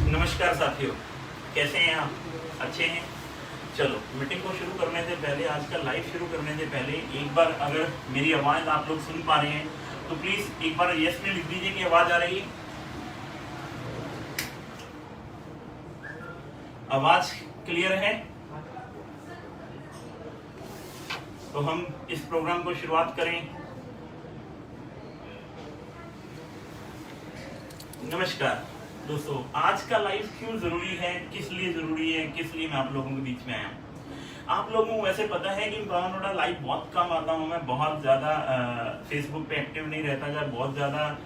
नमस्कार साथियों, कैसे हैं आप? अच्छे हैं? चलो, मीटिंग को शुरू करने से पहले, आज का लाइव शुरू करने से पहले एक बार अगर मेरी आवाज़ आप लोग सुन पा रहे हैं तो प्लीज़ एक बार यस में लिख दीजिए कि आवाज़ आ रही है। आवाज़ क्लियर है? तो हम इस प्रोग्राम को शुरुआत करें। नमस्कार दोस्तों, आज का लाइव क्यों जरूरी है, किस लिए जरूरी है, किस लिए मैं आप लोगों के बीच में आया हूँ। आप लोगों को वैसे पता है कि नोडा लाइव बहुत कम आता हूँ, मैं बहुत ज्यादा फेसबुक पे एक्टिव नहीं रहता, जब बहुत ज्यादा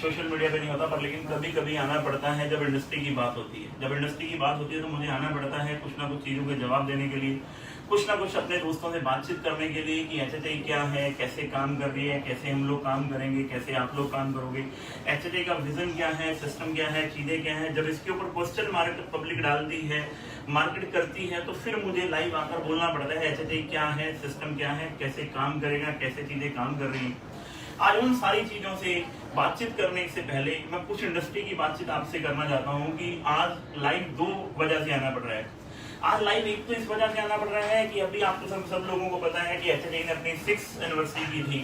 सोशल मीडिया पे नहीं होता, पर लेकिन कभी कभी आना पड़ता है जब इंडस्ट्री की बात होती है। जब इंडस्ट्री की बात होती है तो मुझे आना पड़ता है कुछ ना कुछ चीजों के जवाब देने के लिए, कुछ ना कुछ अपने दोस्तों से बातचीत करने के लिए कि एचएचआई क्या है, कैसे काम कर रही है, कैसे हम लोग काम करेंगे, कैसे आप लोग काम करोगे, एचएचआई का विजन क्या है, सिस्टम क्या है, चीजें क्या है। जब इसके ऊपर क्वेश्चन मार्क पब्लिक डालती है, मार्केट करती है, तो फिर मुझे लाइव आकर बोलना पड़ता है एचएचआई क्या है, सिस्टम क्या है, कैसे काम करेगा, कैसे चीजें काम कर रही है। आज उन सारी चीजों से बातचीत करने से पहले मैं कुछ इंडस्ट्री की बातचीत आपसे करना चाहता हूँ कि आज लाइव 2 वजह से आना पड़ रहा है। आज लाइव एक तो इस वजह से आना पड़ रहा है कि अभी आपको सब लोगों को पता है कि एचएचआई ने अपनी 6th एनिवर्सरी की थी।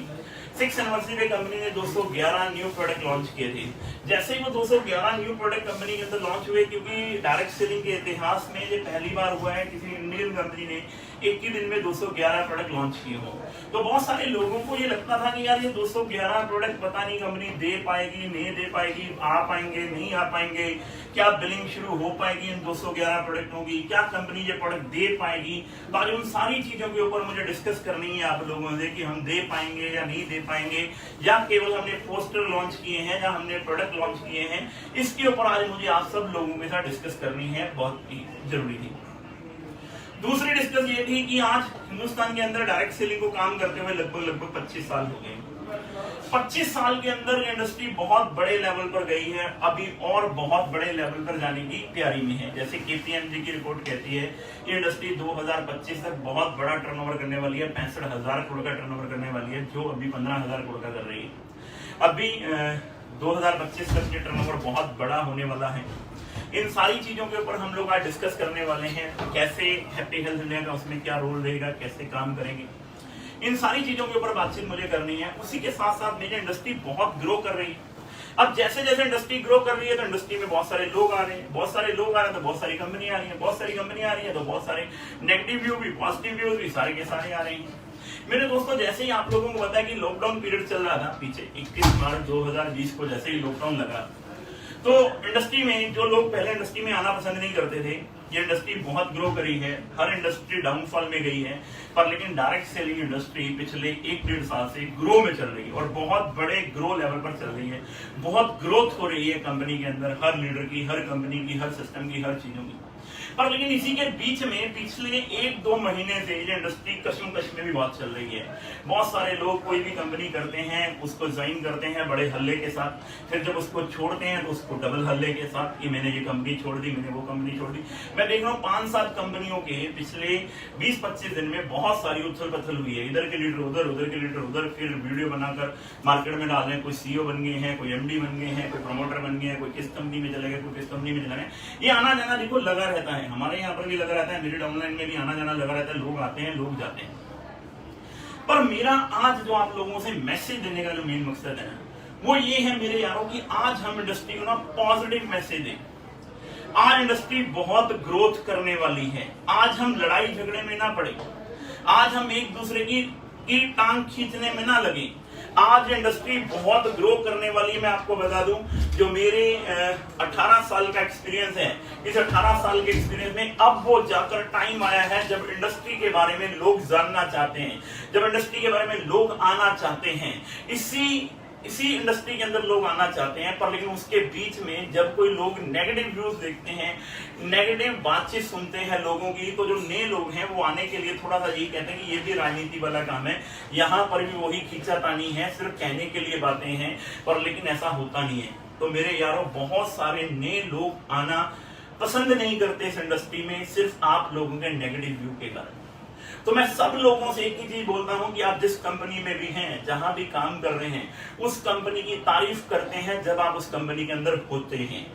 6th एनिवर्सरी पे कंपनी ने 211 न्यू प्रोडक्ट लॉन्च किए थे। जैसे ही वो 211 न्यू प्रोडक्ट कंपनी के अंदर लॉन्च हुए, क्योंकि डायरेक्ट सेलिंग के इतिहास में ये पहली बार हुआ है किसी इंडियन कंपनी ने एक ही दिन में 211 प्रोडक्ट लॉन्च किए हो। तो बहुत सारे लोगों को ये लगता था कि यार ये 211 प्रोडक्ट पता नहीं कंपनी दे पाएगी, नहीं दे पाएगी, आ पाएंगे, नहीं आ पाएंगे, क्या बिलिंग शुरू हो पाएगी इन 211 प्रोडक्टों की, क्या कंपनी ये प्रोडक्ट दे पाएगी। तो आज उन सारी चीजों के ऊपर मुझे डिस्कस करनी है आप लोगों से कि हम दे पाएंगे या नहीं दे पाएंगे, या केवल हमने पोस्टर लॉन्च किए हैं या हमने प्रोडक्ट लॉन्च किए हैं। इसके ऊपर आज मुझे आप सब लोगों के साथ डिस्कस करनी है, बहुत ही जरूरी थी। दूसरी डिस्कस ये थी कि आज हिंदुस्तान के अंदर डायरेक्ट सेलिंग को काम करते हुए लगभग 25 साल हो गए। 25 साल के अंदर इंडस्ट्री बहुत बड़े लेवल पर गई है, अभी और बहुत बड़े लेवल पर जाने की तैयारी में है। जैसे केपीएमजी की रिपोर्ट कहती है ये इंडस्ट्री 2025 तक बहुत बड़ा टर्नओवर करने वाली है, 65,000 करोड़ का टर्नओवर करने वाली है, जो अभी 15,000 करोड़ का कर रही है। अभी 2025 तक ये टर्नओवर बहुत बड़ा होने वाला है। इन सारी चीजों के ऊपर हम लोग आज डिस्कस करने वाले हैं। कैसे हैप्पी हेल्थ इंडिया का उसमें क्या रोल रहेगा, कैसे काम करेंगे, इन सारी चीजों के ऊपर बातचीत मुझे करनी है। उसी के साथ साथ मेरी इंडस्ट्री बहुत ग्रो कर रही है। अब जैसे जैसे इंडस्ट्री ग्रो कर रही है तो इंडस्ट्री में बहुत सारे लोग आ रहे हैं, बहुत सारे लोग आ रहे हैं तो बहुत सारी कंपनी आ रही है, बहुत सारी कंपनी आ रही है तो बहुत सारे नेगेटिव व्यू भी, पॉजिटिव व्यू भी, सारे के सारे आ रहे हैं। मेरे दोस्तों, जैसे ही आप लोगों को पता है कि लॉकडाउन पीरियड चल रहा था पीछे, 21 मार्च 2020 को जैसे ही लॉकडाउन लगा, तो इंडस्ट्री में जो लोग पहले इंडस्ट्री में आना पसंद नहीं करते थे, ये इंडस्ट्री बहुत ग्रो करी है। हर इंडस्ट्री डाउनफॉल में गई है, पर लेकिन डायरेक्ट सेलिंग इंडस्ट्री पिछले 1-1.5 साल से ग्रो में चल रही है और बहुत बड़े ग्रो लेवल पर चल रही है। बहुत ग्रोथ हो रही है कंपनी के अंदर, हर लीडर की, हर कंपनी की, हर सिस्टम की, हर चीजों की। पर लेकिन इसी के बीच में पिछले 1-2 महीने से ये इंडस्ट्री कश्मकश में भी बहुत चल रही है। बहुत सारे लोग कोई भी कंपनी करते हैं, उसको ज्वाइन करते हैं बड़े हल्ले के साथ, फिर जब उसको छोड़ते हैं तो उसको डबल हल्ले के साथ कि मैंने ये कंपनी छोड़ दी, मैंने वो कंपनी छोड़ दी। मैं देख रहा हूँ 5-7 कंपनियों के पिछले 20-25 दिन में बहुत सारी उथल पथल हुई है। इधर के लीडर उधर, उधर के लीडर उधर, फिर वीडियो बनाकर मार्केट में डाल रहे हैं। कोई सीईओ बन गए हैं, कोई एमडी बन गए हैं, कोई प्रमोटर बन गए हैं, कोई किस कंपनी में चले गए, कोई किस कंपनी में चले गए। ये आना जाना देखो लगा रहता है, हमारे यहाँ पर भी लगा रहता है, मेरे ऑनलाइन में भी आना जाना लगा रहता है। लोग आते हैं, लोग जाते हैं। पर मेरा आज जो आप लोगों से मैसेज देने का जो मेन मकसद है वो ये है मेरे यारों कि आज हम इंडस्ट्री को ना पॉजिटिव मैसेज दें। आज इंडस्ट्री बहुत ग्रोथ करने वाली है। आज हम लड़ाई झगड़े में ना पड़े, आज हम एक दूसरे की टांग खींचने में ना लगे। आज इंडस्ट्री बहुत ग्रो करने वाली है। मैं आपको बता दूं, जो मेरे 18 साल का एक्सपीरियंस है, इस 18 साल के एक्सपीरियंस में अब वो जाकर टाइम आया है जब इंडस्ट्री के बारे में लोग जानना चाहते हैं, जब इंडस्ट्री के बारे में लोग आना चाहते हैं। इसी इंडस्ट्री के अंदर लोग आना चाहते हैं। पर लेकिन उसके बीच में जब कोई लोग नेगेटिव व्यूज देखते हैं, नेगेटिव बातचीत सुनते हैं लोगों की, तो जो नए लोग हैं वो आने के लिए थोड़ा सा यही कहते हैं कि ये भी राजनीति वाला काम है, यहाँ पर भी वही खींचातानी है, सिर्फ कहने के लिए बातें हैं, पर लेकिन ऐसा होता नहीं है। तो मेरे यारों, बहुत सारे नए लोग आना पसंद नहीं करते इस इंडस्ट्री में, सिर्फ आप लोगों के नेगेटिव व्यू के कारण। तो मैं सब लोगों से एक ही चीज बोलता हूं कि आप जिस कंपनी में भी हैं, जहां भी काम कर रहे हैं, उस कंपनी की तारीफ करते हैं जब आप उस कंपनी के अंदर होते हैं।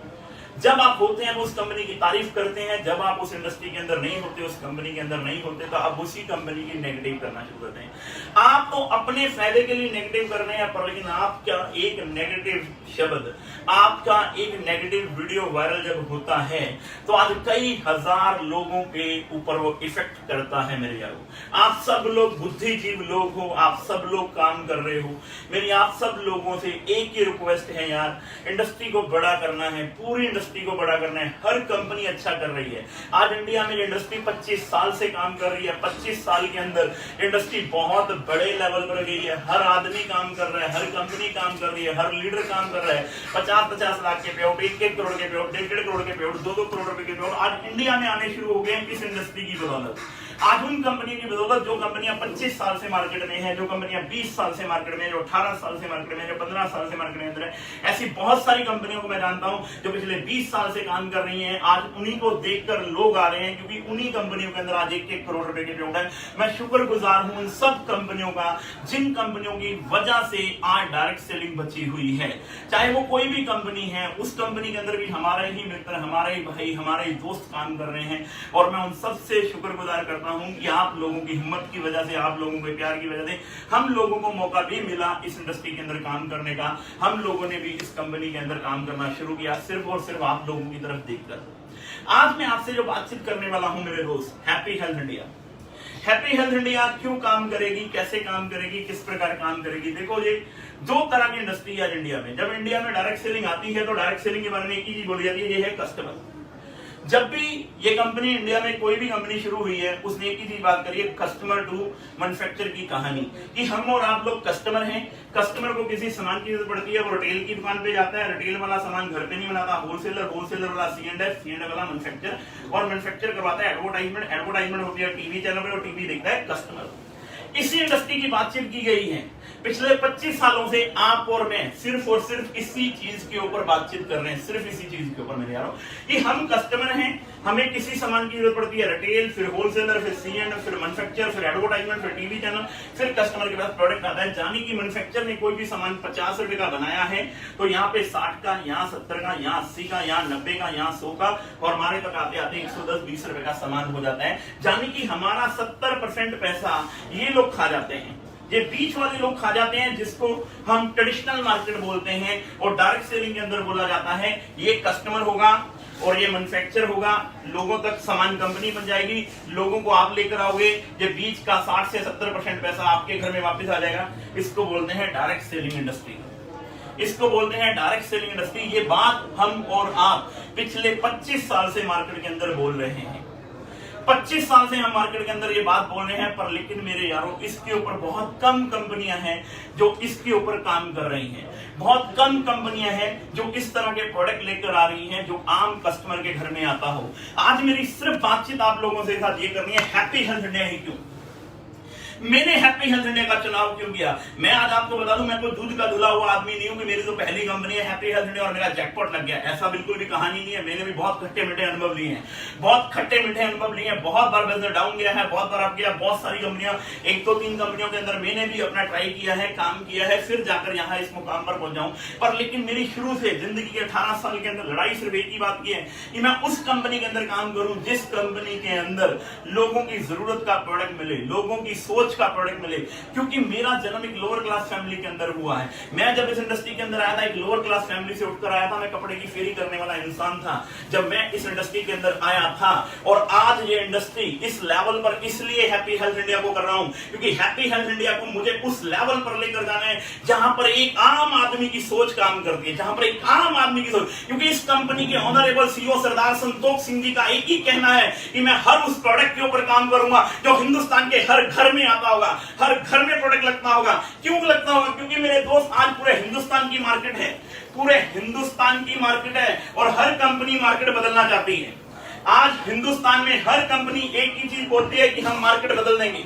जब आप होते हैं उस कंपनी की तारीफ करते हैं, जब आप उस इंडस्ट्री के अंदर नहीं होते, उस कंपनी के अंदर नहीं होते, तो आप उसी कंपनी की नेगेटिव करना शुरू करते हैं। आप तो अपने फायदे के लिए नेगेटिव कर रहे हैं, पर लेकिन आपका एक नेगेटिव शब्द, आपका एक नेगेटिव वीडियो वायरल जब होता है तो आज कई हजार लोगों के ऊपर वो इफेक्ट करता है। मेरे यारों, आप सब लोग बुद्धिजीवी लोग हो, आप सब लोग काम कर रहे हो। मेरी आप सब लोगों से एक ही रिक्वेस्ट है यार, इंडस्ट्री को बड़ा करना है, पूरी इंडस्ट्री को बड़ा करना है। हर कंपनी अच्छा कर रही है। आज इंडिया में इंडस्ट्री 25 साल से काम कर रही है। 25 साल के अंदर इंडस्ट्री बहुत बड़े लेवल पर गई है। हर आदमी काम कर रहा है, हर कंपनी काम कर रही है, हर लीडर काम कर रहा है। 50-50 लाख के पे आउट, 1-1 करोड़ के पे आउट, 1-1.5 करोड़ के पे आउट, 2-2 करोड़ रुपए के पे आउट आज इंडिया में आने शुरू हो गए हैं। इस इंडस्ट्री की बदौलत, आज उन कंपनी की बदौलत जो कंपनियां 25 साल से मार्केट में है, जो कंपनियां 20 साल से मार्केट में, जो 18 साल से मार्केट में, जो 15 साल से मार्केट में अंदर है। ऐसी बहुत सारी कंपनियों को मैं जानता हूं जो पिछले 20 साल से काम कर रही हैं। आज उन्हीं को देखकर लोग आ रहे हैं, क्योंकि उन्हीं कंपनियों के अंदर आज 1-1 करोड़ रुपए के पे आउट है। मैं शुक्रगुजार हूं उन सब कंपनियों का, जिन कंपनियों की वजह से आज डायरेक्ट सेलिंग बची हुई है। चाहे वो कोई भी कंपनी है, उस कंपनी के अंदर भी हमारे ही मित्र, हमारे ही भाई, हमारे ही दोस्त काम कर रहे हैं। और मैं उन सबसे शुक्रगुजार करता हूं कि आप लोगों की हिम्मत की वजह से, आप लोगों के प्यार की वजह से हम लोगों को मौका भी मिला इस इंडस्ट्री के अंदर काम करने का। हम लोगों ने भी इस कंपनी के अंदर काम करना शुरू किया, सिर्फ और सिर्फ आप लोगों की तरफ देखकर। आज मैं आपसे जो बातचीत करने वाला हूं मेरे दोस्त, happy health India. Happy health India क्यों काम करेगी, कैसे काम करेगी, किस प्रकार काम करेगी? देखो, ये 2 तरह की इंडस्ट्री है इंडिया में। जब इंडिया में डायरेक्ट सेलिंग आती है तो डायरेक्ट सेलिंग के बारे में एक ही चीज बोली जाती है, ये है कस्टमर। जब भी ये कंपनी, इंडिया में कोई भी कंपनी शुरू हुई है, उसने एक ही चीज बात करी है, कस्टमर टू मैन्युफैक्चर की कहानी, कि हम और आप लोग कस्टमर हैं। कस्टमर को किसी सामान की जरूरत पड़ती है, वो रिटेल की दुकान पे जाता है, रिटेल वाला सामान घर पे नहीं बनाता, होलसेलर वाला C&F वाला मैन्युफैक्चर, और मैन्युफैक्चर करवाता है एडवर्टाइजमेंट होती है टीवी चैनल पे, और टीवी देखता है कस्टमर। इसी इंडस्ट्री की बातचीत की गई है। पिछले 25 सालों से आप और मैं सिर्फ और सिर्फ इसी चीज के ऊपर बातचीत कर रहे हैं, सिर्फ इसी चीज के ऊपर मेरे यारों, कि हम कस्टमर हैं, हमें किसी सामान की जरूरत पड़ती है, रिटेल, फिर होलसेलर, फिर C&F, फिर मैन्युफैक्चर, फिर एडवर्टाइजमेंट, फिर टीवी चैनल, फिर कस्टमर के पास प्रोडक्ट आता है। जानी कि मैन्युफैक्चर ने कोई भी सामान 50 रुपए का बनाया है तो यहाँ पे 60 का, यहाँ 70 का, यहाँ 80 का, यहाँ 90 का, यहाँ 100 का, और हमारे तक आते आते 110-20 रुपए का सामान हो जाता है। जानी कि हमारा 70% पैसा ये लोग खा जाते हैं, ये बीच वाले लोग खा जाते हैं, जिसको हम ट्रेडिशनल मार्केट बोलते हैं और डायरेक्ट सेलिंग के अंदर बोला जाता है। ये कस्टमर होगा और ये मैन्युफैक्चर होगा, लोगों तक सामान कंपनी बन जाएगी, लोगों को आप लेकर आओगे, ये बीच का 60 से 70% पैसा आपके घर में वापस आ जाएगा। इसको बोलते हैं डायरेक्ट सेलिंग इंडस्ट्री, इसको बोलते हैं डायरेक्ट सेलिंग इंडस्ट्री। ये बात हम और आप पिछले 25 साल से मार्केट के अंदर बोल रहे हैं। 25 साल से हम मार्केट के अंदर ये बात बोल रहे हैं, पर लेकिन मेरे यारों इसके ऊपर बहुत कम कंपनियां हैं जो इसके ऊपर काम कर रही हैं। बहुत कम कंपनियां हैं जो इस तरह के प्रोडक्ट लेकर आ रही हैं जो आम कस्टमर के घर में आता हो। आज मेरी सिर्फ बातचीत आप लोगों से साथ ये करनी है, हैप्पी हेल्थ इंडिया ही क्यों, मैंने हैप्पी हेल्थ इंडिया का चुनाव क्यों किया। मैं आज आपको बता दूं, मैं कोई दूध का धुला हुआ आदमी नहीं हूं कि मेरी तो पहली कंपनी है हैप्पी हेल्थ इंडिया और मेरा जैकपॉट लग गया, ऐसा बिल्कुल भी कहानी नहीं है। मैंने भी बहुत खट्टे मीठे अनुभव लिए हैं, बहुत खट्टे मीठे अनुभव लिए हैं, बहुत बार बिजनेस डाउन गया है, बहुत बार आप गया, बहुत सारी कंपनियां, 1-2-3 कंपनियों के अंदर मैंने भी अपना ट्राई किया है, काम किया है, फिर जाकर यहाँ इस मुकाम पर पहुंचा हूं। पर लेकिन मेरी शुरू से जिंदगी के 18 साल के अंदर लड़ाई सिर्फ एक ही बात की है कि मैं उस कंपनी के अंदर काम करूं जिस कंपनी के अंदर लोगों की जरूरत का प्रोडक्ट मिले, लोगों की सोच का प्रोडक्ट मिले। क्योंकि मेरा जन्म एक लोअर क्लास फैमिली के अंदर हुआ है। मैं जब इस इंडस्ट्री के अंदर आया था, एक लोअर क्लास फैमिली से उठकर आया था, मैं कपड़े की फेरी करने वाला इंसान था जब मैं इस इंडस्ट्री के अंदर आया था। और आज ये इंडस्ट्री इस लेवल पर इसलिए हैप्पी हेल्थ इंडिया को कर रहा हूं क्योंकि हैप्पी हेल्थ इंडिया को मुझे उस लेवल पर लेकर जाना है जहां पर एक आम आदमी की सोच काम करती है, जहां पर एक आम आदमी की सोच। क्योंकि इस कंपनी के ऑनरेबल सीईओ सरदार संतोष सिंह जी का एक ही कहना है कि मैं हर उस प्रोडक्ट के ऊपर काम करूंगा जो हिंदुस्तान के हर घर में आता होगा, हर घर में प्रोडक्ट लगता होगा। क्यों लगता होगा? क्योंकि मेरे दोस्त आज पूरे हिंदुस्तान की मार्केट है, पूरे हिंदुस्तान की मार्केट है और हर कंपनी मार्केट बदलना चाहती है। आज हिंदुस्तान में हर कंपनी एक ही चीज बोलती है कि हम मार्केट बदल देंगे।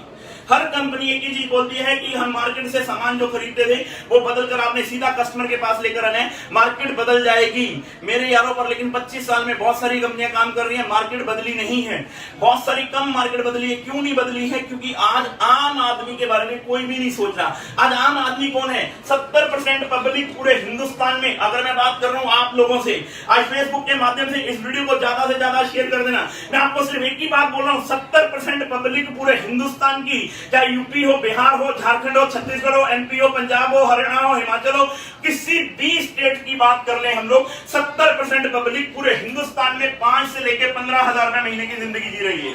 हर कंपनी एक ही चीज बोलती है कि हम मार्केट से सामान जो खरीदते थे वो बदलकर आपने सीधा कस्टमर के पास लेकर आना है, मार्केट बदल जाएगी। मेरे यारों पर लेकिन 25 साल में बहुत सारी कंपनियां काम कर रही हैं, मार्केट बदली नहीं है, बहुत सारी कम मार्केट बदली है। क्यों नहीं बदली है? क्योंकि आज आम आदमी के बारे में कोई भी नहीं सोच रहा। आज आम आदमी कौन है? 70% पब्लिक पूरे हिंदुस्तान में। अगर मैं बात कर रहा हूं आप लोगों से, आज फेसबुक के माध्यम से इस वीडियो को ज्यादा से ज्यादा शेयर कर देना। मैं आपको सिर्फ एक ही बात बोल रहा हूं, 70% पब्लिक पूरे हिंदुस्तान की, चाहे यूपी हो, बिहार हो, झारखंड हो, छत्तीसगढ़ हो, एमपी हो, पंजाब हो, हरियाणा हो, हिमाचल हो, किसी भी स्टेट की बात कर ले हम लोग, 70% पब्लिक पूरे हिंदुस्तान में 5 से लेकर 15,000 रुपए महीने की जिंदगी जी रही है।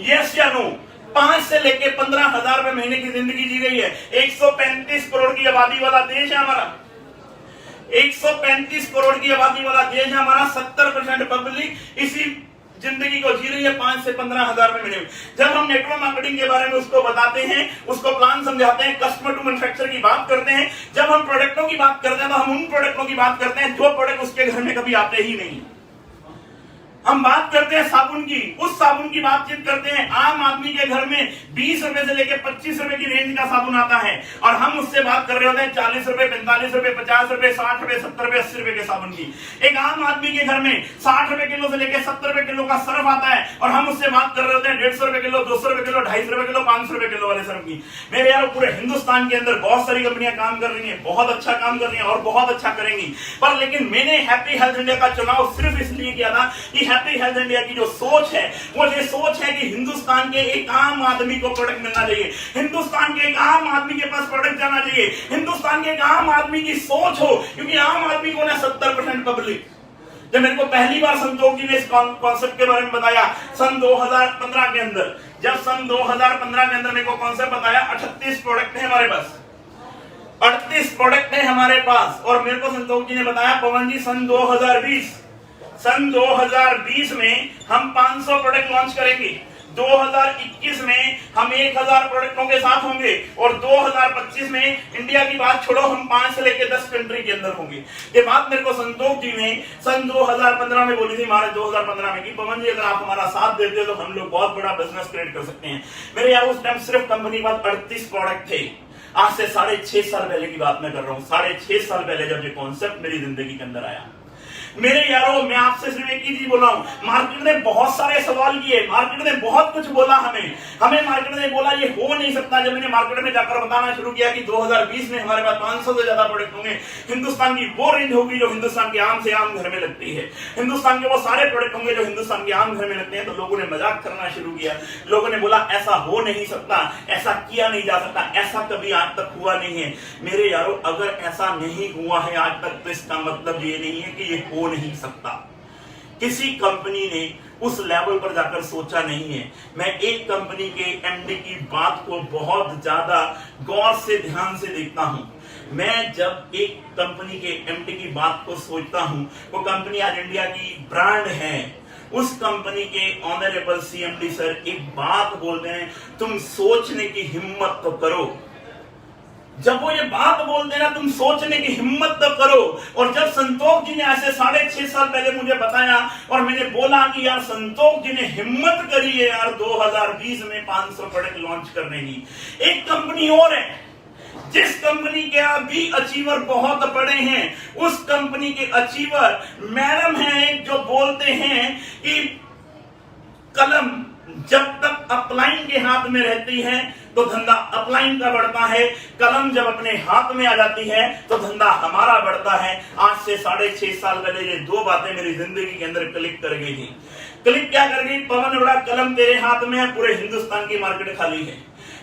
यस या नो? 5 से लेकर 15,000 रुपए महीने की जिंदगी जी रही है। 135 करोड़ की आबादी वाला देश है हमारा, 135 करोड़ की आबादी वाला देश है हमारा। 70% पब्लिक इसी जिंदगी को जी रही है 5 से 15,000 रुपए महीने में। जब हम नेटवर्क मार्केटिंग के बारे में उसको बताते हैं, उसको प्लान समझाते हैं, कस्टमर टू मैन्युफैक्चर की बात करते हैं, जब हम प्रोडक्टों की बात करते हैं तो हम उन प्रोडक्टों की बात करते हैं जो प्रोडक्ट उसके घर में कभी आते ही नहीं। हम बात करते हैं साबुन की, उस साबुन की बातचीत करते हैं आम आदमी के घर में 20 रुपए से लेकर 25 रुपए की रेंज का साबुन आता है और हम उससे बात कर रहे होते हैं 40 रुपए, 45 रुपए, 50 रुपए, 60 रुपए, 70 रुपए, 80 रुपए के साबुन की। एक आम आदमी के घर में 60 रुपए किलो से लेकर 70 रुपए किलो का सर्फ आता है और हम उससे बात कर रहे होते हैं 150 रुपए किलो, 200 रुपए किलो, 250 रुपए किलो, 500 रुपए किलो वाले सर्फ की। मेरे यार पूरे हिंदुस्तान के अंदर बहुत सारी कंपनियां काम कर रही हैं, बहुत अच्छा काम कर रही हैं और बहुत अच्छा करेंगी। पर लेकिन मैंने हैप्पी हेल्थ इंडिया का चुनाव सिर्फ इसलिए किया था कि हैप्पी हेल्थ इंडिया जो सोच है वो ये सोच है कि हिंदुस्तान के एक आम आदमी को प्रोडक्ट मिलना चाहिए, हिंदुस्तान के एक आम आदमी के पास प्रोडक्ट जाना चाहिए, हिंदुस्तान के एक आम आदमी की सोच हो। क्योंकि आम आदमी को ना 70% पब्लिक। जब मेरे को पहली बार संतोष जी ने इस कॉन्सेप्ट के बारे में बताया सन 2015 के अंदर, जब सन 2015 के अंदर मेरे को कॉन्सेप्ट बताया, 38 प्रोडक्ट है हमारे पास, 38 प्रोडक्ट है हमारे पास। और मेरे को संतोष जी ने बताया पवन जी सन 2020 में हम 500 प्रोडक्ट लॉन्च करेंगे, 2021 में हम 1000 प्रोडक्टों के साथ होंगे और 2025 में इंडिया की बात छोड़ो हम 5 से लेकर 10 कंट्री के अंदर होंगे। ये बात मेरे को संतोष जी ने सन 2015 में बोली थी, मार्च 2015 में, कि पवन जी अगर आप हमारा साथ देते तो हम लोग बहुत बड़ा बिजनेस क्रिएट कर सकते हैं। मेरे यार उस टाइम सिर्फ कंपनी के पास 38 प्रोडक्ट थे। आज से 6.5 साल पहले की बात मैं कर रहा हूँ, 6.5 साल पहले जब ये कॉन्सेप्ट मेरी जिंदगी के अंदर आया। मेरे यारों मैं आपसे सिर्फ एक ही चीज बोला हूं, मार्केट ने बहुत सारे सवाल किए, मार्केट ने बहुत कुछ बोला, हमें मार्केट ने बोला ये हो नहीं सकता। जब मैंने मार्केट में जाकर बताना शुरू किया कि 2020 में हमारे पास 500 से ज्यादा प्रोडक्ट होंगे, हिंदुस्तान की वो रेंज होगी जो हिंदुस्तान के आम से आम घर में लगती है, हिंदुस्तान के वो सारे प्रोडक्ट होंगे जो हिंदुस्तान के आम घर में लगते हैं, तो लोगों ने मजाक करना शुरू किया। लोगों ने बोला ऐसा हो नहीं सकता, ऐसा किया नहीं जा सकता, ऐसा कभी आज तक हुआ नहीं है। मेरे यारों अगर ऐसा नहीं हुआ है आज तक तो इसका मतलब ये नहीं है कि ये हो नहीं सकता। किसी कंपनी ने उस लेवल पर जाकर सोचा नहीं है। मैं एक कंपनी के एमडी की बात को बहुत ज्यादा गौर से ध्यान से देखता हूं। मैं जब एक कंपनी के एमडी की बात को सोचता हूं, वो कंपनी आज इंडिया की ब्रांड है, उस कंपनी के ऑनरेबल सीएमडी सर एक बात बोलते हैं, तुम सोचने की हिम्मत तो करो। जब वो ये बात बोलते ना, तुम सोचने की हिम्मत तो करो। और जब संतोष जी ने ऐसे 6.5 साल पहले मुझे बताया और मैंने बोला कि यार संतोष जी ने हिम्मत करी है यार 2020 में 500 प्रोडक्ट लॉन्च करने की। एक कंपनी और है जिस कंपनी के अभी अचीवर बहुत बड़े हैं, उस कंपनी के अचीवर मैडम हैं जो बोलते हैं कि कलम जब तक अपलाइन के हाथ में रहती है तो धंधा अपलाइन का बढ़ता है, कलम जब अपने हाथ में आ जाती है तो धंधा हमारा बढ़ता है। आज से 6.5 साल पहले ये दो बातें मेरी जिंदगी के अंदर क्लिक कर गई थी। क्लिक क्या कर गई? पवन बड़ा, कलम तेरे हाथ में है, पूरे हिंदुस्तान की मार्केट खाली है।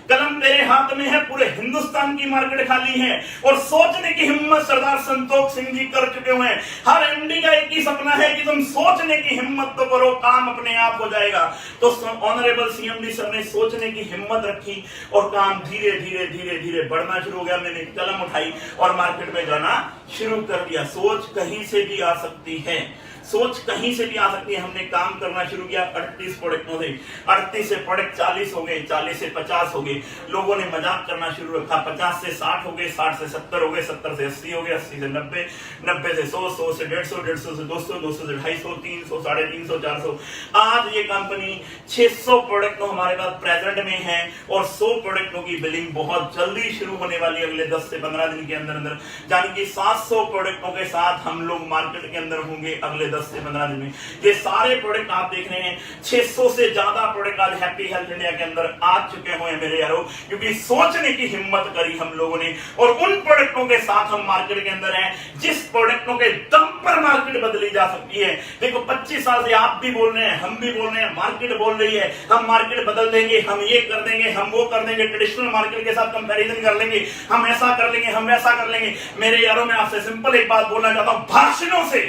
कलम तेरे हाथ में है, पूरे हिंदुस्तान की मार्केट खाली है। और सोचने की हिम्मत सरदार संतोष सिंह जी कर चुके हुए हैं। हर एमडी का एक ही सपना है कि तुम सोचने की हिम्मत तो करो, काम अपने आप हो जाएगा। तो ऑनरेबल सीएमडी सर ने सोचने की हिम्मत रखी और काम धीरे धीरे धीरे धीरे बढ़ना शुरू हो गया। मैंने कलम उठाई और मार्केट में जाना शुरू कर दिया। सोच कहीं से भी आ सकती है, सोच कहीं से भी आ सकती है। हमने काम करना शुरू किया 38 प्रोडक्टों से। 38 से प्रोडक्ट 40 हो गए, 40 से 50 हो गए। लोगों ने मजाक करना शुरू रखा, 50 से 60 हो गए, 60 से 70 हो गए, 70 से 80 हो गए, 80 से 90, 90 से 100, 100 से 150, 150 से 200, 200 से 250, 300, 350, 400। आज ये कंपनी 600 प्रोडक्ट हमारे पास प्रेजेंट में है और 100 प्रोडक्टों की बिलिंग बहुत जल्दी शुरू होने वाली है, अगले 10 से 15 दिन के अंदर अंदर। यानी कि 700 प्रोडक्टों के साथ हम लोग मार्केट के अंदर होंगे अगले 10 से 15 दिन में। ये सारे प्रोडक्ट आप देख रहे हैं, 600 से ज्यादा प्रोडक्ट आज हैप्पी हेल्थ इंडिया के अंदर आ चुके हुए हैं मेरे यारों, क्योंकि सोचने की हिम्मत करी हम लोगों ने। और उन प्रोडक्टों के साथ हम मार्केट के अंदर हैं जिस प्रोडक्टों के दम पर मार्केट बदली जा सकती है। देखो 25 साल से आप भी बोल रहे हैं, हम भी बोल रहे हैं, मार्केट बोल रही है हम मार्केट बदल देंगे, हम ये कर देंगे, हम वो कर देंगे, ट्रेडिशनल मार्केट के साथ कंपैरिजन कर लेंगे, हम ऐसा कर लेंगे, हम वैसा कर लेंगे। मेरे यारों, मैं आपसे सिंपल एक बात बोलना चाहता हूं, भाषणों से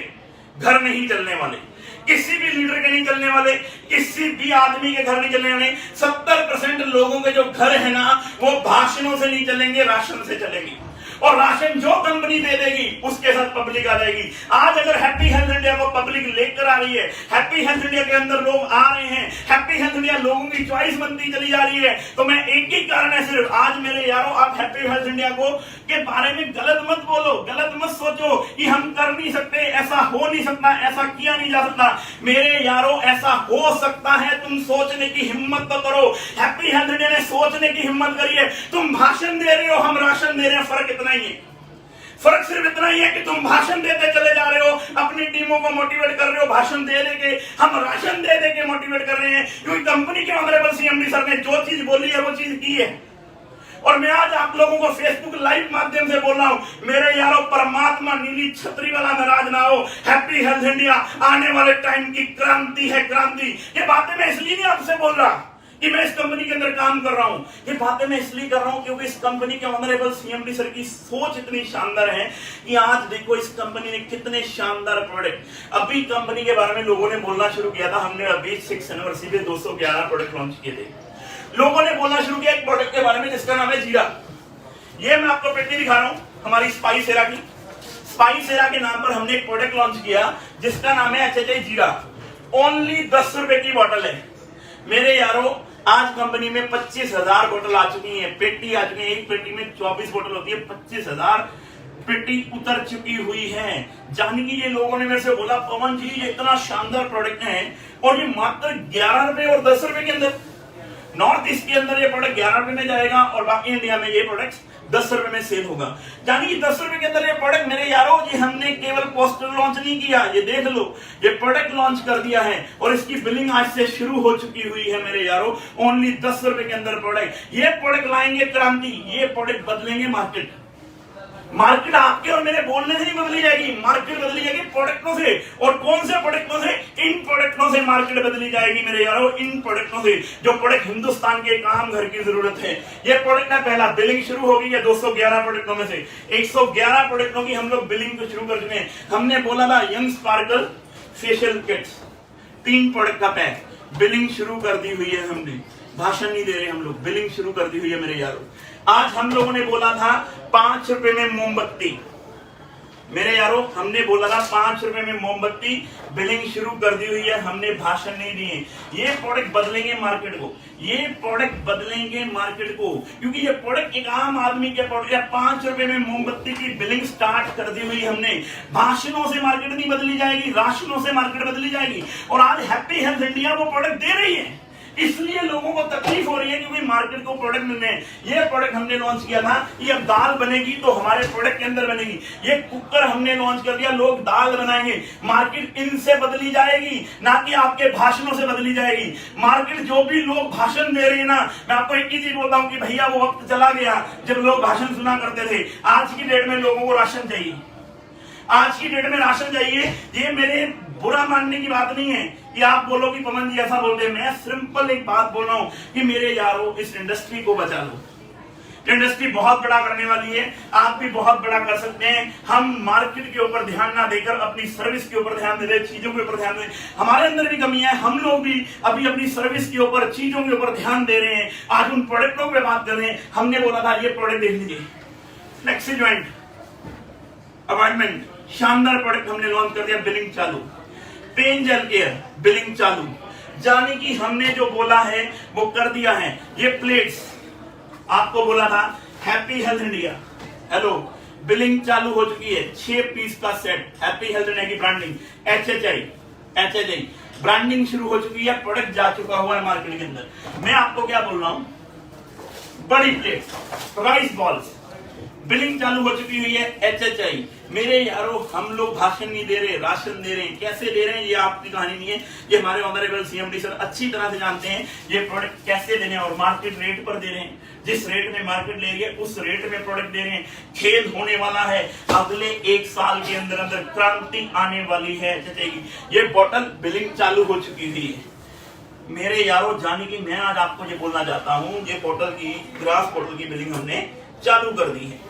घर नहीं चलने वाले, किसी भी लीडर के नहीं चलने वाले, किसी भी आदमी के घर नहीं चलने वाले। 70% लोगों के जो घर है ना, वो भाषणों से नहीं चलेंगे, राशन से चलेंगे। और राशन जो कंपनी दे देगी उसके साथ पब्लिक आ जाएगी। आज अगर हैप्पी हेल्थ इंडिया को पब्लिक लेकर आ रही है, हैप्पी हेल्थ इंडिया के अंदर लोग आ रहे हैं, हैप्पी हेल्थ इंडिया लोगों की चॉइस बनती चली जा रही है, तो मैं एक ही कारण है सिर्फ, आज मेरे यारों आप हैप्पी हेल्थ इंडिया को के बारे में गलत मत बोलो, गलत मत सोचो कि हम कर नहीं सकते, ऐसा हो नहीं सकता, ऐसा किया नहीं जा सकता। मेरे यारों, ऐसा हो सकता है, तुम सोचने की हिम्मत तो करो। हैप्पी हेल्थ इंडिया ने सोचने की हिम्मत करी है। तुम भाषण दे रहे हो, हम राशन दे रहे हैं, फर्क इतना ही है। फर्क सिर्फ इतना ही है कि तुम भाषण देते चले जा रहे हो, अपनी टीमों को मोटिवेट कर रहे हो, भाषण दे के, हम राशन दे के मोटिवेट कर रहे हैं, क्योंकि कंपनी के ऑनरेबल सीएमडी सर ने जो चीज बोली है वो चीज की है। और मैं आज आप लोगों को फेसबुक लाइव माध्यम से बोल रहा हूं, मेरे यारों, परमात्मा नीली छतरी वाला नाराज ना हो। हैप्पी हेल्थ इंडिया आने वाले टाइम की क्रांति है, क्रांति। ये बातें मैं इसलिए नहीं आपसे बोल रहा कि मैं इस कंपनी के अंदर काम कर रहा हूं, ये बातें मैं इसलिए कर रहा हूं क्योंकि इस कंपनी के ऑनरेबल सीएमडी सर की सोच इतनी शानदार है कि आज देखो इस कंपनी ने कितने शानदार प्रोडक्ट, अभी कंपनी के बारे में लोगों ने बोलना शुरू किया था। हमने अभी 6 जनवरी पे 211 प्रोडक्ट लॉन्च किए थे। लोगों ने बोलना शुरू किया एक प्रोडक्ट के बारे में जिसका नाम है जीरा। ये मैं आपको पेटी दिखा रहा हूं, हमारी स्पाइस एरा की। स्पाइस एरा के नाम पर हमने एक प्रोडक्ट लॉन्च किया जिसका नाम है HHI जीरा। ओनली 10 रुपए की बोतल है मेरे यारों। आज कंपनी में 25,000 बोतल आ चुकी है, पेटी आ चुकी है। एक पेटी में 24 बोतल होती है, 25,000 पेटी उतर चुकी हुई है। जानी कि ये लोगों ने मेरे से बोला, पवन जी ये इतना शानदार प्रोडक्ट है और ये मात्र 11 रुपए और 10 रुपए के अंदर, नॉर्थ ईस्ट के अंदर ये प्रोडक्ट 11 रुपए में जाएगा और बाकी इंडिया में ये प्रोडक्ट 10 रुपए में सेल होगा। यानी कि 10 रुपए के अंदर ये प्रोडक्ट मेरे यारों, ये हमने केवल पोस्टर लॉन्च नहीं किया, ये देख लो, ये प्रोडक्ट लॉन्च कर दिया है और इसकी बिलिंग आज से शुरू हो चुकी हुई है मेरे यारों। ओनली 10 रुपए के अंदर प्रोडक्ट, ये प्रोडक्ट लाएंगे क्रांति, ये प्रोडक्ट बदलेंगे मार्केट। मार्केट आपके और मेरे बोलने से ही बदली जाएगी, मार्केट बदली जाएगी प्रोडक्टों से। और कौन से प्रोडक्टों से? इन प्रोडक्टों से मार्केट बदली जाएगी मेरे यारों, इन प्रोडक्टों से जो प्रोडक्ट हिंदुस्तान के काम घर की जरूरत है। ये प्रोडक्ट ना पहला बिलिंग शुरू हो गई है 211 प्रोडक्टों में से। 111 प्रोडक्टों की हम लोग बिलिंग को शुरू कर चुके हैं। हमने बोला था young sparkle facial kits, 3 product का पैक, बिलिंग शुरू कर दी हुई है हमने। भाषण नहीं दे रहे हम लोग, बिलिंग शुरू कर दी हुई है मेरे यारों। आज हम लोगों ने बोला था 5 रुपए में मोमबत्ती, मेरे यारों, हमने बोला था 5 रुपए में मोमबत्ती, बिलिंग शुरू कर दी हुई है, हमने भाषण नहीं दिए। ये प्रोडक्ट बदलेंगे मार्केट को, ये प्रोडक्ट बदलेंगे मार्केट को, क्योंकि ये प्रोडक्ट एक आम आदमी के प्रोडक्ट है। 5 रुपए में मोमबत्ती की बिलिंग स्टार्ट कर दी हुई हमने। भाषणों से मार्केट नहीं बदली जाएगी, राशनों से मार्केट बदली जाएगी। और आज हैप्पी हेल्थ इंडिया वो प्रोडक्ट दे रही है, इसलिए लोगों को तकलीफ हो रही है, क्योंकि मार्केट को प्रोडक्ट मिल रहे हैं। ये प्रोडक्ट हमने लॉन्च किया था, ये अब दाल बनेगी तो हमारे प्रोडक्ट के अंदर बनेगी। ये कुकर हमने लॉन्च कर दिया, लोग दाल बनाएंगे। मार्केट इनसे बदली जाएगी, ना कि आपके भाषणों से बदली जाएगी। मार्केट जो भी लोग भाषण दे रहे हैं ना, मैं आपको एक ही चीज बोलता हूं कि भैया वो वक्त चला गया जब लोग भाषण सुना करते थे। आज की डेट में लोगों को राशन चाहिए, आज की डेट में राशन चाहिए। ये मेरे बुरा मानने की बात नहीं है कि आप बोलो कि पवन जी ऐसा बोलते हैं। मैं सिंपल एक बात बोल रहा हूं कि मेरे यारों, इस इंडस्ट्री को बचा लो। इंडस्ट्री बहुत बड़ा करने वाली है, आप भी बहुत बड़ा कर सकते हैं। हम मार्केट के ऊपर ध्यान ना देकर अपनी सर्विस के ऊपर ध्यान दे रहे, चीजों के ऊपर ध्यान दे। हमारे अंदर भी कमी है, हम लोग भी अभी अपनी सर्विस के ऊपर, चीजों के ऊपर ध्यान दे रहे हैं। आज उन प्रोडक्टों पर बात कर रहे हैं। हमने बोला था ये प्रोडक्ट देख लीजिए, फ्लेक्सी जॉइंट अपॉइंटमेंट, शानदार प्रोडक्ट हमने लॉन्च कर दिया, बिलिंग चालू। पेन जेल केयर, बिलिंग चालू। जाने कि हमने जो बोला है वो कर दिया है। ये प्लेट्स आपको बोला था, happy health India, hello, billing चालू हो चुकी है। 6 पीस का सेट, हैप्पी हेल्थ इंडिया की ब्रांडिंग, HHI ब्रांडिंग शुरू हो चुकी है। प्रोडक्ट जा चुका हुआ है मार्केट के अंदर। मैं आपको क्या बोल रहा हूं, बड़ी प्लेट, राइस बॉल्स, बिलिंग चालू हो चुकी हुई है। HHI, मेरे यारों, हम लोग भाषण नहीं दे रहे, राशन दे रहे हैं। कैसे दे रहे हैं ये आपकी कहानी नहीं है, ये हमारे ऑनरेबल CMD सर अच्छी तरह से जानते हैं ये प्रोडक्ट कैसे देने हैं। और मार्केट रेट पर दे रहे हैं, जिस रेट में मार्केट ले रही है उस रेट में प्रोडक्ट दे रहे हैं। खेल होने वाला है, अगले 1 साल के अंदर अंदर क्रांति आने वाली है HHI की। ये बॉटल बिलिंग चालू हो चुकी हुई है। मेरे यारों, जाने की मैं आज आपको ये बोलना चाहता हूं, ये बोतल की, ग्लास बोतल की बिलिंग हमने चालू कर दी है।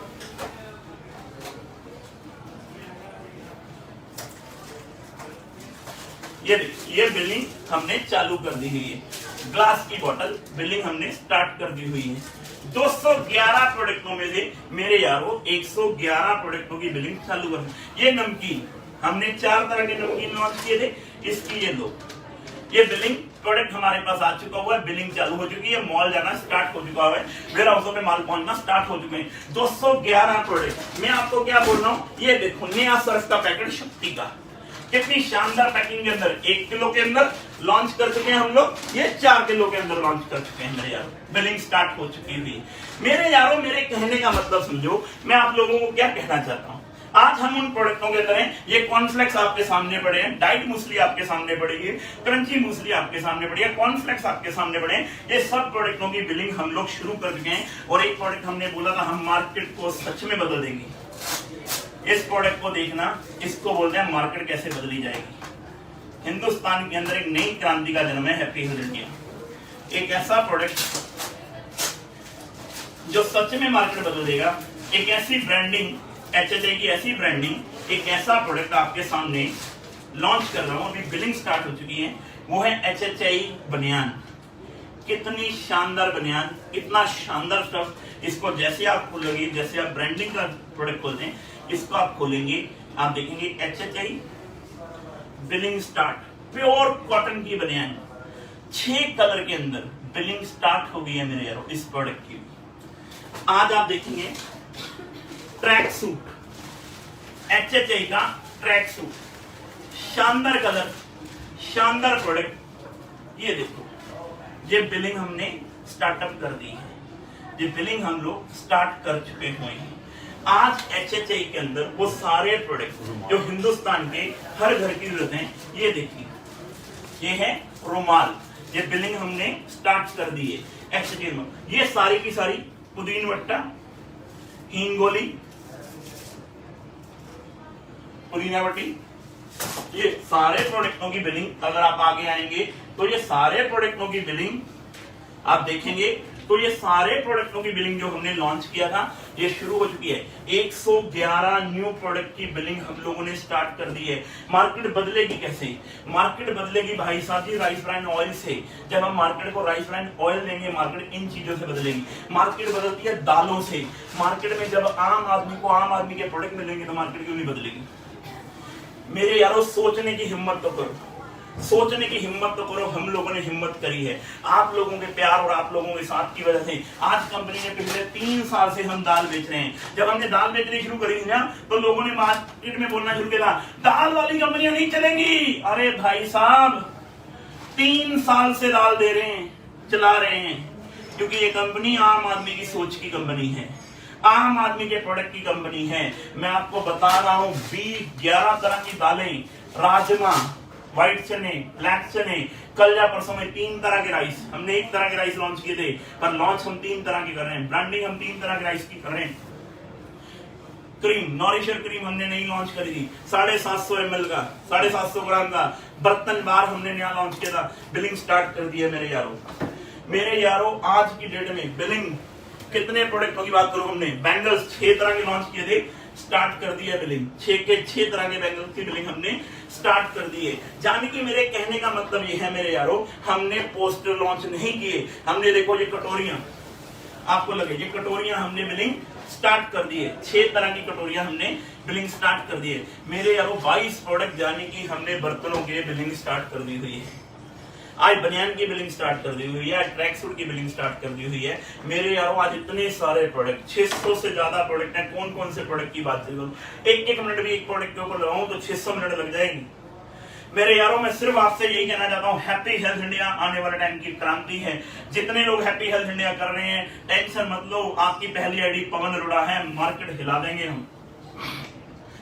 ये बिलिंग हमने चालू कर दी हुई है। ग्लास की बोतल बिलिंग हमने स्टार्ट कर दी हुई है। 211 प्रोडक्टों में से मेरे यारों 111 प्रोडक्टों की बिलिंग चालू कर दी। ये नमकीन, हमने 4 तरह के नमकीन लॉन्च किए थे, इसकी ये लो, ये बिलिंग प्रोडक्ट हमारे पास आ चुका हुआ है, बिलिंग चालू हो चुकी है, मॉल जाना स्टार्ट हो चुका है, वेयर हाउसों में माल पहुंचना स्टार्ट हो चुके हैं। 211 प्रोडक्ट। मैं आपको क्या बोल रहा हूँ, ये देखो नया सर्फ का पैकेट शक्ति का, कितनी शानदार पैकिंग के अंदर, 1 किलो के अंदर लॉन्च कर चुके हैं हम लोग, ये 4 किलो के अंदर लॉन्च कर चुके हैं मेरे यारों, बिलिंग स्टार्ट हो चुकी हुई। मेरे यारों, मेरे कहने का मतलब समझो, मैं आप लोगों को क्या कहना चाहता हूँ। आज हम उन प्रोडक्टों के तरह, ये कॉर्नफ्लेक्स आपके सामने पड़े हैं, डाइट मूसली आपके सामने पड़ी है, क्रंची मूसली आपके सामने पड़ी है, कॉर्नफ्लेक्स आपके सामने पड़े हैं। ये सब प्रोडक्टों की बिलिंग हम लोग शुरू कर चुके हैं। और एक प्रोडक्ट हमने बोला था, हम मार्केट को सच में बदल देंगे। इस प्रोडक्ट को देखना, इसको बोलते हैं मार्केट कैसे बदली जाएगी। हिंदुस्तान के अंदर एक नई क्रांति का जन्म है, हैप्पी हेल्थ इंडिया। एक ऐसा प्रोडक्ट जो सच में मार्केट बदल देगा, एक ऐसी ब्रांडिंग, HHI की ऐसी ब्रांडिंग, एक ऐसा प्रोडक्ट आपके सामने लॉन्च कर रहा हूं। अभी बिलिंग स्टार्ट हो चुकी है, वो है HHI बनियान। कितनी शानदार बनियान, कितना शानदार स्टफ। इसको जैसे आप खोलोगे, जैसे आप ब्रांडिंग का प्रोडक्ट खोलते हैं, इसको आप खोलेंगे, आप देखेंगे HHI billing start, pure cotton की बनियान, 6 कलर के अंदर बिलिंग स्टार्ट हो गई है मेरे यारों इस प्रोडक्ट की। आज आप देखेंगे ट्रैक सूट, HHI का ट्रैक सूट, शानदार कलर, शानदार प्रोडक्ट। ये देखो, ये बिलिंग हमने स्टार्टअप कर दी है, ये बिलिंग हम लोग स्टार्ट कर चुके हुए हैं। आज HHI के अंदर वो सारे प्रोडक्ट जो हिंदुस्तान के हर घर की जरूरत है, ये देखिए, ये है रुमाल, ये बिलिंग हमने स्टार्ट कर दी है HHI में। ये सारी की सारी पुदीन वट्टा, हींगोली, पुदीना वट्टी, ये सारे प्रोडक्टों की बिलिंग, अगर आप आगे आएंगे तो ये सारे प्रोडक्टों की बिलिंग आप देखेंगे तो ये सारे प्रोडक्टों की बिलिंग जो हमने लॉन्च किया था, ये शुरू हो चुकी है। 111 न्यू प्रोडक्ट की बिलिंग हम लोगों ने स्टार्ट कर दी है। मार्केट बदलेगी कैसे? मार्केट बदलेगी भाई साहब जी राइस ब्रांड ऑयल से। जब हम मार्केट को राइस ब्रांड ऑयल देंगे, मार्केट इन चीजों से बदलेगी। मार्केट बदलती है दालों से, मार्केट में जब आम आदमी को आम आदमी के प्रोडक्ट मिलेंगे तो मार्केट क्यों नहीं बदलेगी? मेरे यारों सोचने की हिम्मत तो करो, सोचने की हिम्मत तो करो। हम लोगों ने हिम्मत करी है, आप लोगों के प्यार और आप लोगों के साथ की वजह से आज कंपनी ने पिछले 3 साल से हम दाल बेच रहे हैं। जब हमने दाल बेचनी शुरू करी ना तो लोगों ने मार्केट में बोलना शुरू किया दाल वाली कंपनियां नहीं चलेंगी। अरे भाई साहब 3 साल से दाल दे रहे हैं, चला रहे हैं, क्योंकि ये कंपनी आम आदमी की सोच की कंपनी है, आम आदमी के प्रोडक्ट की कंपनी है। मैं आपको बता रहा हूं 11 तरह की दालें, राजमा, व्हाइट चने, ब्लैक चने, कल या परसों में 3 तरह के राइस, हमने 1 तरह के राइस लॉन्च किए थे, पर लॉन्च हम 3 तरह के कर रहे हैं, ब्रांडिंग हम 3 तरह के राइस की कर रहे हैं। क्रीम, नॉरिशर क्रीम हमने नई लॉन्च करी थी, 750 ml का, 750 ग्राम का बर्तन बार हमने नया लॉन्च किया था, बिलिंग स्टार्ट कर दी है मेरे यारों। मेरे यारों आज की डेट में बिलिंग कितने प्रोडक्टों की बात करूं, हमने बैंगल्स 6 तरह के लॉन्च किए थे, स्टार्ट कर दिया बिलिंग, 6 तरह के बैंगल्स की बिलिंग हमने स्टार्ट कर दी है। जाने की मेरे कहने का मतलब ये है मेरे यारों, हमने पोस्टर लॉन्च नहीं किए, हमने देखो ये कटोरियां, आपको लगे ये कटोरियां हमने बिलिंग स्टार्ट कर दी है, 6 तरह की कटोरियां हमने बिलिंग स्टार्ट कर दी है। मेरे यारों 22 प्रोडक्ट जाने की हमने बर्तनों के बिलिंग स्टार्ट कर दी हुई है, आज बनियान की बिलिंग स्टार्ट कर दी हुई है, ट्रैक सूट की बिलिंग स्टार्ट कर दी हुई है। मेरे यारों आज इतने सारे प्रोडक्ट, 600 से ज्यादा प्रोडक्ट हैं। कौन कौन से प्रोडक्ट की बात करूं, एक मिनट भी एक प्रोडक्ट के ऊपर लगाऊं तो 600 मिनट लग जाएगी। मेरे यारों मैं सिर्फ आपसे यही कहना चाहता हूं, हैप्पी हेल्थ इंडिया आने वाले टाइम की क्रांति है। जितने लोग हैप्पी हेल्थ इंडिया कर रहे हैं टेंशन मत लो, आपकी पहली आईडी पवन अरोड़ा है, मार्केट हिला देंगे हम,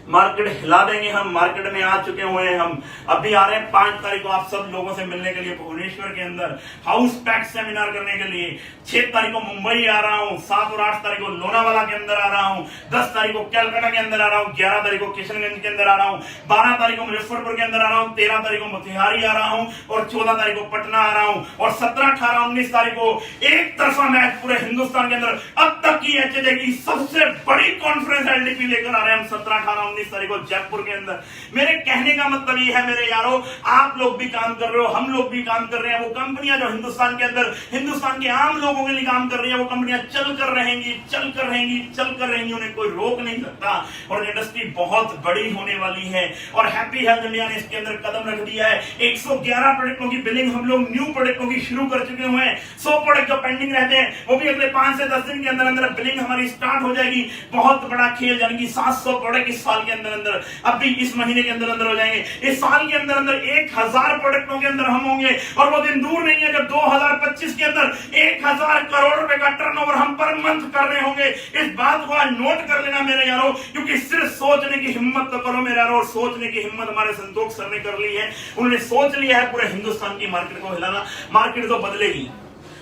मार्केट हिला देंगे हम। मार्केट में आ चुके हुए हैं हम, अभी आ रहे हैं 5 तारीख को आप सब लोगों से मिलने के लिए भुवनेश्वर के अंदर हाउस पैक सेमिनार करने के लिए। 6 तारीख को मुंबई आ रहा हूं, 7 और 8 तारीख को लोनावाला के अंदर आ रहा हूं, 10 तारीख को कैलकाटा के अंदर आ रहा हूं, 11 तारीख को किशनगंज के अंदर आ रहा हूं, 12 तारीख को मुजफ्फरपुर के अंदर आ रहा हूं, 13 तारीख को मोतिहारी आ रहा हूं और 14 तारीख को पटना आ रहा हूं और 17, 18, 19 तारीख को एक तरफा मैच पूरे हिंदुस्तान के अंदर अब तक की एचएजे की सबसे बड़ी कॉन्फ्रेंस एलडीपी लेकर आ रहे हैं हम 17, 18, 19 तारीख को जयपुर के अंदर। मेरे कहने का मतलब ये है मेरे यारों, आप लोग भी काम कर रहे हो, हम लोग भी काम कर रहे हैं। वो कंपनियां जो हिंदुस्तान के अंदर हिंदुस्तान के आम लोगों के लिए काम कर रही है, वो कंपनियां चल कर रहेंगी, चल कर रहेंगी, चल कर रहेंगी, उन्हें कोई रोक नहीं सकता और इंडस्ट्री बहुत बड़ी होने वाली है। और हैप्पी हेल्थ इंडिया ने इसके अंदर कदम रख दिया है। 111 प्रोडक्टों की बिलिंग हम लोग न्यू प्रोडक्टों की शुरू कर चुके हुए हैं। 100 प्रोडक्ट जो पेंडिंग रहते हैं वो भी अगले 5 से 10 दिन के अंदर अंदर बिलिंग हमारी स्टार्ट हो जाएगी। बहुत बड़ा खेल, यानी कि 700 प्रोडक्ट इस साल के अंदर अंदर, अभी इस महीने के अंदर अंदर हो जाएंगे। इस साल के अंदर अंदर 1000 प्रोडक्टों के अंदर हम होंगे और वो दिन दूर नहीं है जब 2025 के अंदर 1000 करोड़ रुपए का टर्नओवर हम पर मंथ कर रहे होंगे। इस बात को आज नोट कर लेना मेरे यारों, क्योंकि सिर्फ सोचने की हिम्मत तो करो मेरे यारों। और सोचने की हिम्मत हमारे संतोष सर ने कर ली है, उन्होंने सोच लिया है पूरे हिंदुस्तान की मार्केट को हिलाना। मार्केट तो बदलेगी,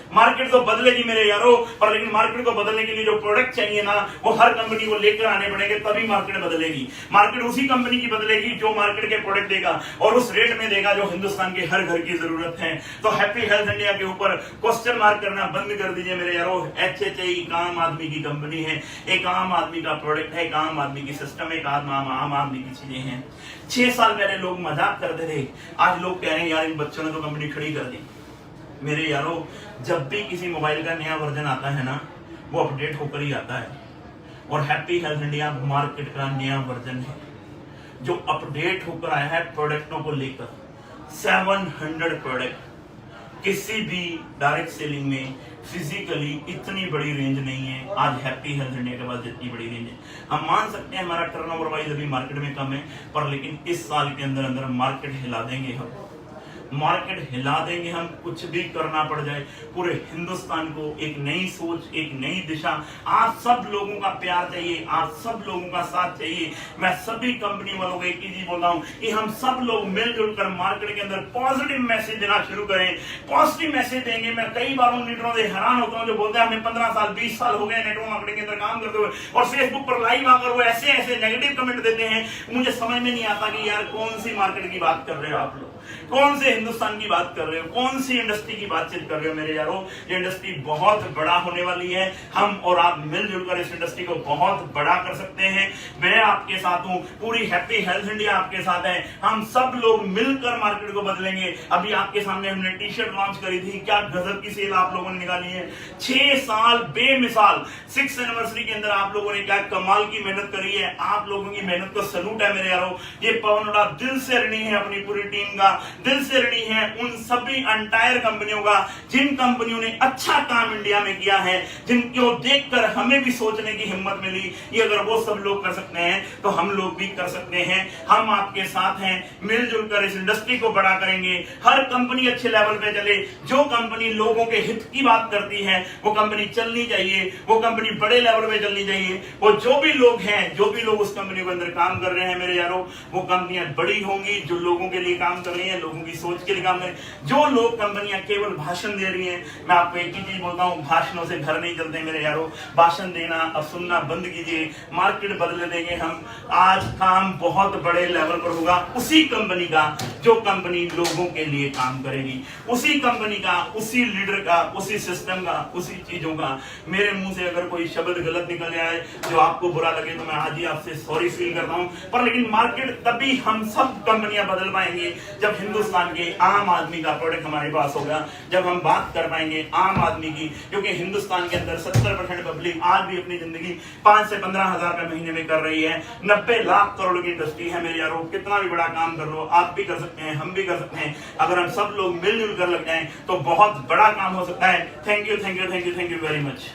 मार्केट तो बदलेगी मेरे यारों, पर लेकिन मार्केट को बदलने के लिए जो प्रोडक्ट चाहिए ना वो हर कंपनी को लेकर आने पड़ेंगे, तभी मार्केट बदलेगी। मार्केट उसी कंपनी की बदलेगी जो मार्केट के प्रोडक्ट देगा और उस रेट में देगा जो हिंदुस्तान के हर घर की जरूरत है। तो हैप्पी हेल्थ इंडिया के ऊपर क्वेश्चन मार्क करना बंद कर दीजिए मेरे यारों। HHI एक आम आदमी की कंपनी है, एक आम आदमी का प्रोडक्ट है, एक आम आदमी की सिस्टम, एक आम आदमी की चीजें हैं। 6 साल पहले लोग मजाक करते थे, आज लोग कह रहे हैं यार इन बच्चों ने तो कंपनी खड़ी कर दी। मेरे यारों जब भी किसी मोबाइल का नया वर्जन आता है ना वो अपडेट होकर ही आता है, और हैप्पी हेल्थ इंडिया मार्केट का नया वर्जन है जो अपडेट होकर आया है प्रोडक्टों को लेकर। 700 प्रोडक्ट, किसी भी डायरेक्ट सेलिंग में फिजिकली इतनी बड़ी रेंज नहीं है आज हैप्पी हेल्थ इंडिया के पास जितनी बड़ी रेंज है। हम मान सकते हैं हमारा टर्नओवर वाइज अभी मार्केट में कम है, पर लेकिन इस साल के अंदर अंदर मार्केट हिला देंगे हम, मार्केट हिला देंगे हम, कुछ भी करना पड़ जाए। पूरे हिंदुस्तान को एक नई सोच, एक नई दिशा, आप सब लोगों का प्यार चाहिए, आप सब लोगों का साथ चाहिए। मैं सभी कंपनी वालों को एक ही चीज बोल रहा हूं कि हम सब लोग मिलजुल कर मार्केट के अंदर पॉजिटिव मैसेज देना शुरू करें, पॉजिटिव मैसेज देंगे। मैं कई बार उन लीडरों से हैरान होता हूं जो बोलते हैं हमें 15 साल 20 साल हो गए नेटवर्क मार्केटिंग के अंदर काम करते हुए, और फेसबुक पर लाइव आकर वो ऐसे ऐसे नेगेटिव कमेंट देते हैं। मुझे समझ में नहीं आता कि यार कौन सी मार्केट की बात कर रहे हो आप लोग। कौन से हिंदुस्तान की बात कर रहे हो, कौन सी इंडस्ट्री की बातचीत कर रहे हो मेरे यारों। ये इंडस्ट्री बहुत बड़ा होने वाली है, हम और आप मिलजुल कर इस इंडस्ट्री को बहुत बड़ा कर सकते हैं। मैं आपके साथ हूं, पूरी हैप्पी हेल्थ इंडिया आपके साथ है, हम सब लोग मिलकर मार्केट को बदलेंगे। अभी आपके सामने हमने टी शर्ट लॉन्च करी थी, क्या गजब की सेल आप लोगों ने निकाली है। 6 साल बेमिसाल 6th एनिवर्सरी के अंदर आप लोगों ने क्या कमाल की मेहनत करी है। आप लोगों की मेहनत को सलूट है मेरे यारों। ये पवन हुड्डा दिल से ऋणी है अपनी पूरी टीम का, दिल से ऋणी है उन सभी अंटायर कंपनियों का जिन कंपनियों ने अच्छा काम इंडिया में किया है, जिनको देखकर हमें भी सोचने की हिम्मत मिली। ये अगर वो सब लोग कर सकते हैं तो हम लोग भी कर सकते हैं। हम आपके साथ हैं, मिलजुल कर इस इंडस्ट्री को बड़ा करेंगे। हर कंपनी अच्छे लेवल पे चले, जो कंपनी लोगों के हित की बात करती है वो कंपनी चलनी चाहिए, वो कंपनी बड़े लेवल पे चलनी चाहिए। वो जो भी लोग हैं, जो भी लोग उस कंपनी के अंदर काम कर रहे हैं मेरे यारों, वो कंपनियां बड़ी होंगी जो लोगों के लिए काम कर रही हैं, लोगों की सोच के लिए काम कर रही हैं। जो लोग कंपनियां केवल भाषण दे रही हैं, मैं आपको एक ही चीज बोलता हूं, भाषणों से घर नहीं चलते मेरे यारों। भाषण देना अब सुनना बंद कीजिए, मार्केट बदल देंगे हम। आज काम बहुत बड़े लेवल पर होगा, उसी कंपनी का जो कंपनी लोगों के लिए काम करेगी, उसी कंपनी का, उसी लीडर का, उसी सिस्टम का, उसी चीजों का। मेरे मुंह से अगर कोई शब्द गलत निकल जाए जो आपको बुरा लगे तो मैं आज ही आपसे सॉरी फील करता हूं, पर लेकिन मार्केट तभी हम सब कंपनियां बदल पाएंगे जब हिंदुस्तान के आम आदमी का प्रोडक्ट हमारे पास होगा, जब हम बात कर पाएंगे आम आदमी की। क्योंकि हिंदुस्तान के अंदर 70% पब्लिक आज भी अपनी जिंदगी 5 से 15 हजार रुपए महीने में कर रही है। 90 लाख करोड़ की इंडस्ट्री है मेरे यारों। कितना भी बड़ा काम कर लो, आप भी कर सकते हैं, हम भी कर सकते हैं। अगर हम सब लोग मिलजुल कर लग जाएं तो बहुत बड़ा काम हो सकता है। Thank you, thank you, thank you, thank you very much.